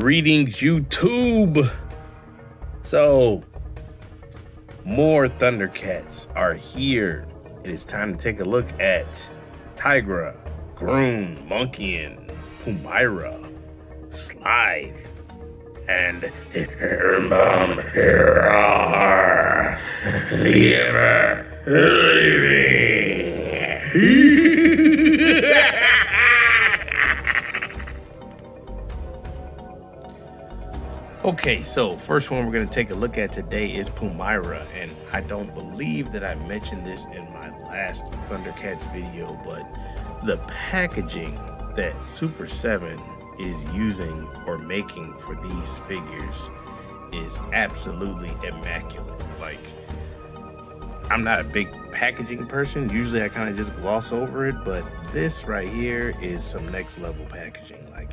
Greetings, YouTube. So, more Thundercats are here. It is time to take a look at Tygra, Grune, Monkian, Pumyra, Slithe, and her Mumm Ra, the ever-living. Okay, so first one we're going to take a look at today is Pumyra, and I don't believe that I mentioned this in my last Thundercats video, but the packaging that Super7 is using or making for these figures is absolutely immaculate. Like, I'm not a big packaging person. Usually I kind of just gloss over it, but this right here is some next level packaging. Like,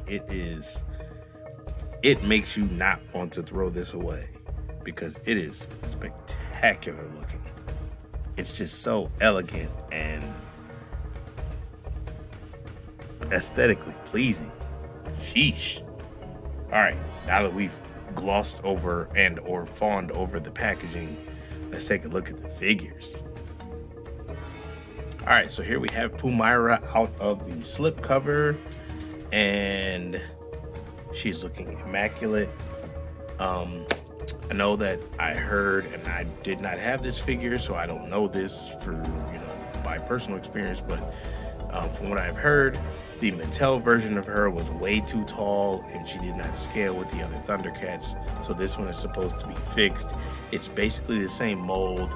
it makes you not want to throw this away because it is spectacular looking. It's just so elegant and aesthetically pleasing. Sheesh. All right, now that we've glossed over and or fawned over the packaging, let's take a look at the figures. All right, so here we have Pumyra out of the slip cover, and she's looking immaculate. I know that I heard, and I did not have this figure, so I don't know this for, by personal experience, but from what I've heard, the Mattel version of her was way too tall and she did not scale with the other Thundercats. So this one is supposed to be fixed. It's basically the same mold,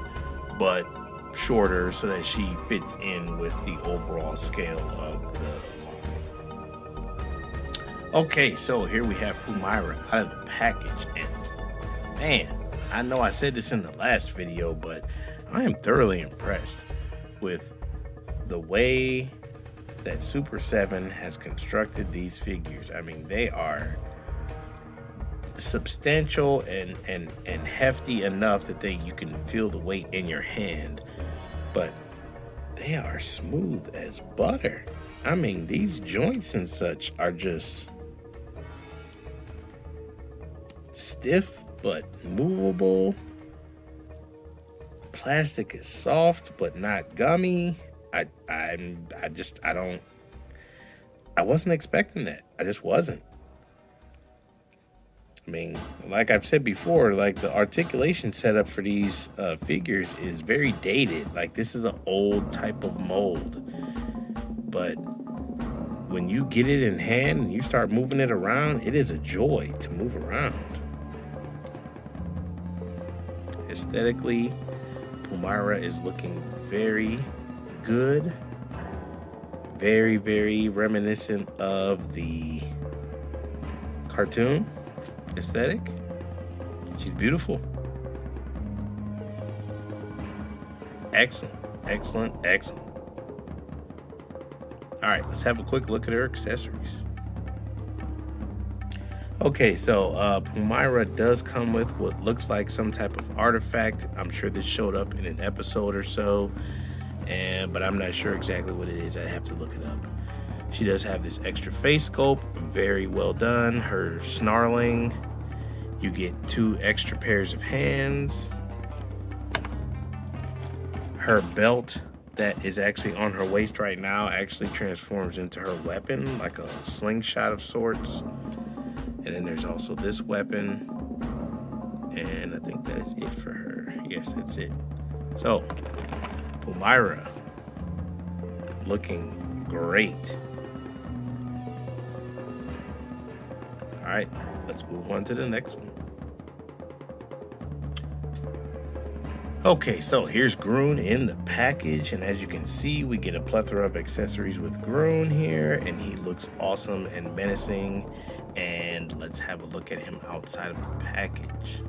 but shorter so that she fits in with the overall scale of the line. Okay, so here we have Pumyra out of the package, and man, I know I said this in the last video, but I am thoroughly impressed with the way that Super7 has constructed these figures. I mean, they are substantial and hefty enough that you can feel the weight in your hand, but they are smooth as butter. I mean, these joints and such are just stiff but movable. Plastic is soft but not gummy. I wasn't expecting that. I just wasn't. I mean, like I've said before, like the articulation setup for these figures is very dated. Like, this is an old type of mold, but when you get it in hand and you start moving it around, it is a joy to move around. Aesthetically, Pumyra is looking very good. Very, very reminiscent of the cartoon aesthetic. She's beautiful. Excellent, excellent, excellent. All right, let's have a quick look at her accessories. Okay, so Pumyra does come with what looks like some type of artifact. I'm sure this showed up in an episode or so, but I'm not sure exactly what it is. I'd have to look it up. She does have this extra face sculpt, very well done. Her snarling, you get 2 extra pairs of hands. Her belt that is actually on her waist right now actually transforms into her weapon, like a slingshot of sorts. And then there's also this weapon, and I think that is it for her. Yes, that's it. So, Pumyra, looking great. All right, let's move on to the next one. Okay, so here's Grune in the package, and as you can see, we get a plethora of accessories with Grune here, and he looks awesome and menacing. And let's have a look at him outside of the package.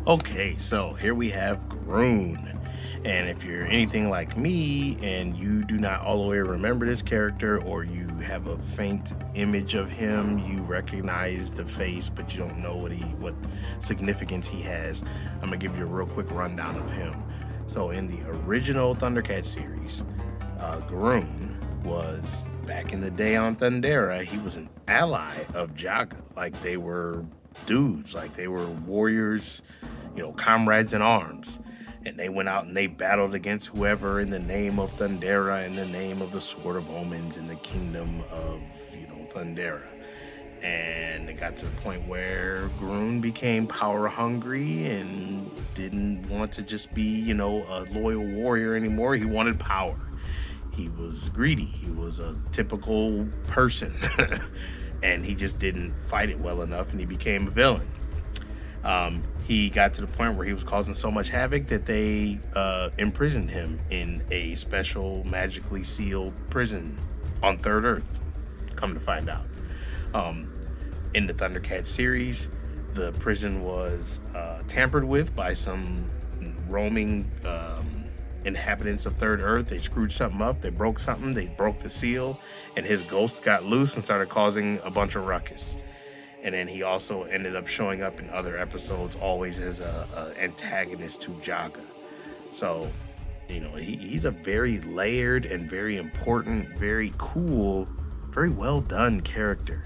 Okay, so here we have Grune. And if you're anything like me and you do not all the way remember this character, or you have a faint image of him, you recognize the face but you don't know what significance he has, I'm gonna give you a real quick rundown of him. So in the original Thundercats series, Grune was back in the day on Thundera, he was an ally of Jaga. Like, they were dudes, like they were warriors, you know, comrades in arms. And they went out and they battled against whoever in the name of Thundera, in the name of the Sword of Omens, in the kingdom of, you know, Thundera. And it got to the point where Grune became power hungry and didn't want to just be, you know, a loyal warrior anymore. He wanted power. He was greedy. He was a typical person. And he just didn't fight it well enough, and he became a villain. He got to the point where he was causing so much havoc that they imprisoned him in a special magically sealed prison on Third Earth, come to find out. In the Thundercats series, the prison was tampered with by some roaming inhabitants of Third Earth. They screwed something up, they broke something, they broke the seal, and his ghost got loose and started causing a bunch of ruckus. And then he also ended up showing up in other episodes, always as a antagonist to Jaga. So, you know, he's a very layered and very important, very cool, very well done character.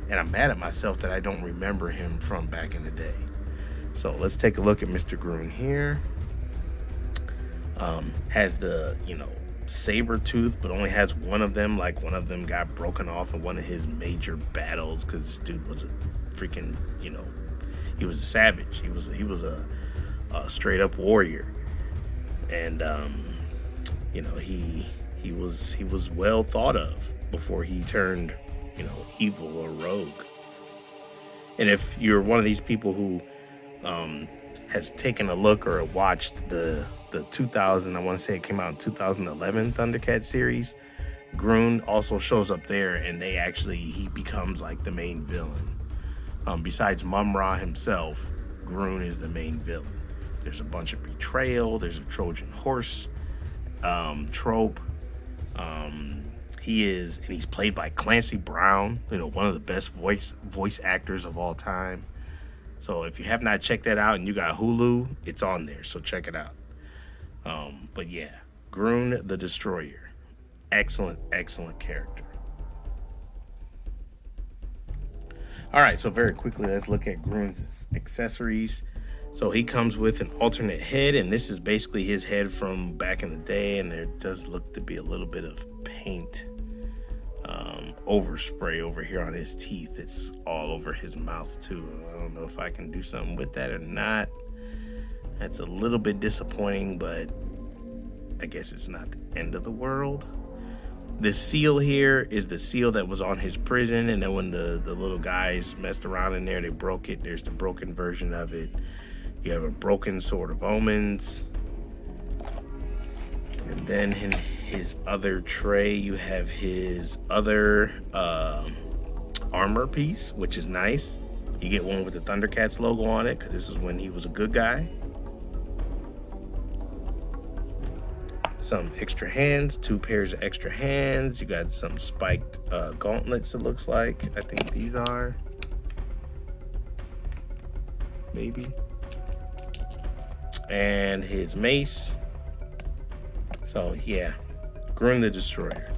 And I'm mad at myself that I don't remember him from back in the day. So let's take a look at Mr. Grune here. Has the, you know, saber tooth, but only has one of them. Like, one of them got broken off in one of his major battles because this dude was a freaking, you know, he was a savage. He was a straight up warrior, and you know, he was well thought of before he turned, you know, evil or rogue. And if you're one of these people who has taken a look or watched the 2000, I want to say it came out in 2011 Thundercats series, Grune also shows up there, and he becomes like the main villain. Besides Mumm Ra himself, Grune is the main villain. There's a bunch of betrayal, there's a Trojan horse trope. He's played by Clancy Brown, you know, one of the best voice actors of all time. So if you have not checked that out and you got Hulu, it's on there, so check it out. But yeah, Grune the Destroyer. Excellent, excellent character. All right, so very quickly, let's look at Grune's accessories. So he comes with an alternate head, and this is basically his head from back in the day, and there does look to be a little bit of paint overspray over here on his teeth. It's all over his mouth too. I don't know if I can do something with that or not. That's a little bit disappointing, but I guess it's not the end of the world. The seal here is the seal that was on his prison, and then when the little guys messed around in there, they broke it. There's the broken version of it. You have a broken Sword of Omens. And then in his other tray, you have his other armor piece, which is nice. You get one with the Thundercats logo on it, because this is when he was a good guy. Some extra hands, 2 pairs of extra hands. You got some spiked gauntlets, it looks like. I think these are. Maybe. And his mace. So yeah, Grune the Destroyer.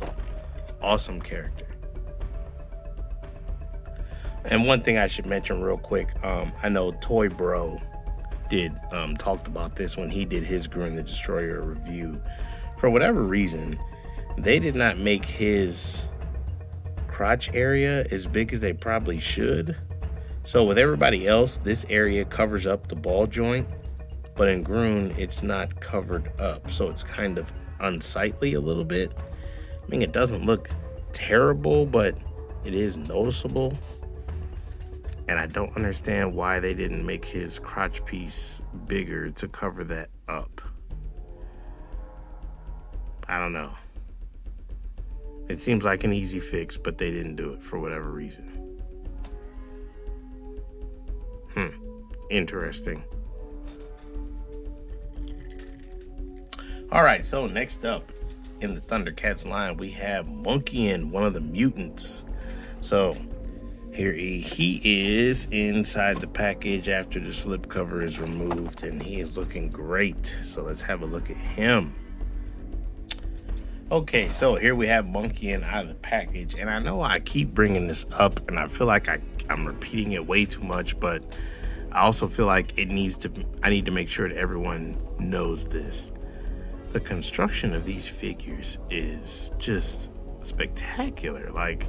Awesome character. And one thing I should mention real quick, I know Toy Bro talked about this when he did his Grune the Destroyer review. For whatever reason, they did not make his crotch area as big as they probably should. So with everybody else, this area covers up the ball joint, but in Grune, it's not covered up. So it's kind of unsightly a little bit. I mean, it doesn't look terrible, but it is noticeable. And I don't understand why they didn't make his crotch piece bigger to cover that up. I don't know. It seems like an easy fix, but they didn't do it for whatever reason. Interesting. All right, so next up in the Thundercats line, we have Monkian, one of the mutants. So here he is inside the package after the slipcover is removed, and he is looking great. So let's have a look at him. Okay, so here we have Monkian out of the package, and I know I keep bringing this up, and I feel like I'm repeating it way too much, but I also feel like I need to make sure that everyone knows this. The construction of these figures is just spectacular. Like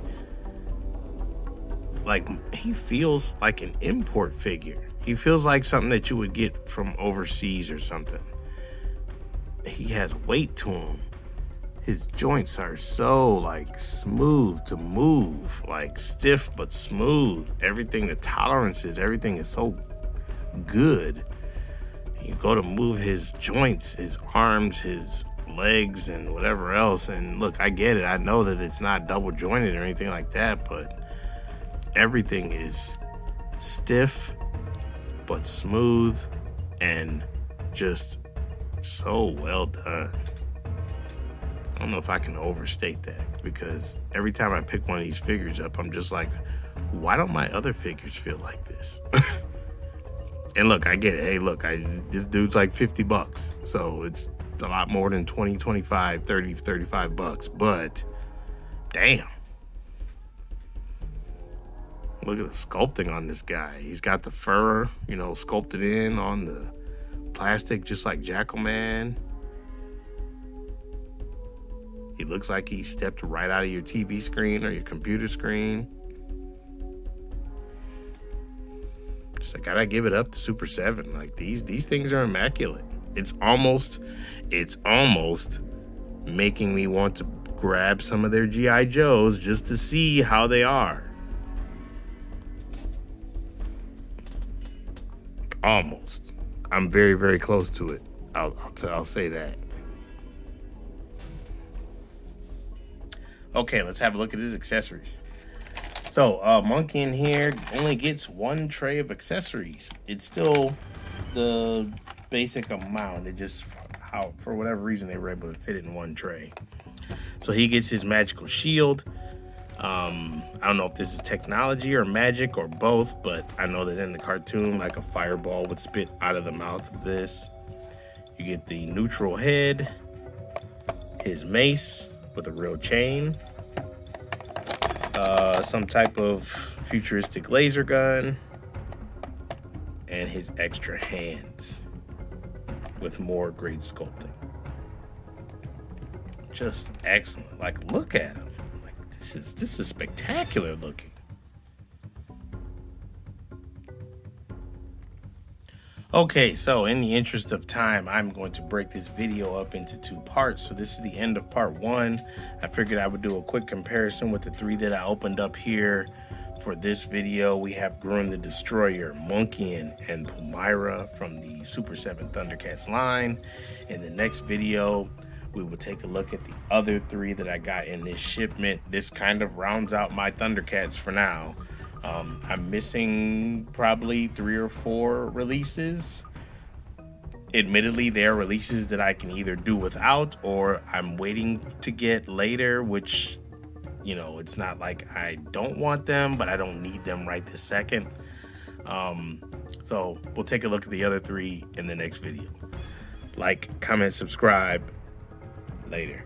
he feels like an import figure. He feels like something that you would get from overseas or something. He has weight to him. His joints are so like smooth to move, like stiff but smooth. Everything, the tolerances, everything is so good. You go to move his joints, his arms, his legs, and whatever else. And look, I get it. I know that it's not double jointed or anything like that, but everything is stiff but smooth and just so well done. I don't know if I can overstate that, because every time I pick one of these figures up, I'm just like, why don't my other figures feel like this? And look, I get it. Hey, look, this dude's like $50, so it's a lot more than 20, 25, 30, 35 bucks, but damn. Look at the sculpting on this guy. He's got the fur, sculpted in on the plastic, just like Jackalman. He looks like he stepped right out of your TV screen or your computer screen. Just like, gotta give it up to Super7. Like these things are immaculate. It's almost making me want to grab some of their G.I. Joes just to see how they are. Almost. I'm very, very close to it. I'll say that. Okay, let's have a look at his accessories. So, Monkian here only gets one tray of accessories. It's still the basic amount. It just, for whatever reason, they were able to fit it in one tray. So he gets his magical shield. I don't know if this is technology or magic or both, but I know that in the cartoon, like a fireball would spit out of the mouth of this. You get the neutral head, his mace with a real chain, some type of futuristic laser gun, and his extra hands with more great sculpting. Just excellent. Like, look at him. Like, this is spectacular looking. Okay, so in the interest of time, I'm going to break this video up into two parts. So this is the end of part one. I figured I would do a quick comparison with the three that I opened up here. For this video, we have Grune the Destroyer, Monkian, and Pumyra from the Super7 Thundercats line. In the next video, we will take a look at the other three that I got in this shipment. This kind of rounds out my Thundercats for now. I'm missing probably 3 or 4 releases. Admittedly, there are releases that I can either do without or I'm waiting to get later, which, it's not like I don't want them, but I don't need them right this second. So we'll take a look at the other 3 in the next video. Like, comment, subscribe. Later.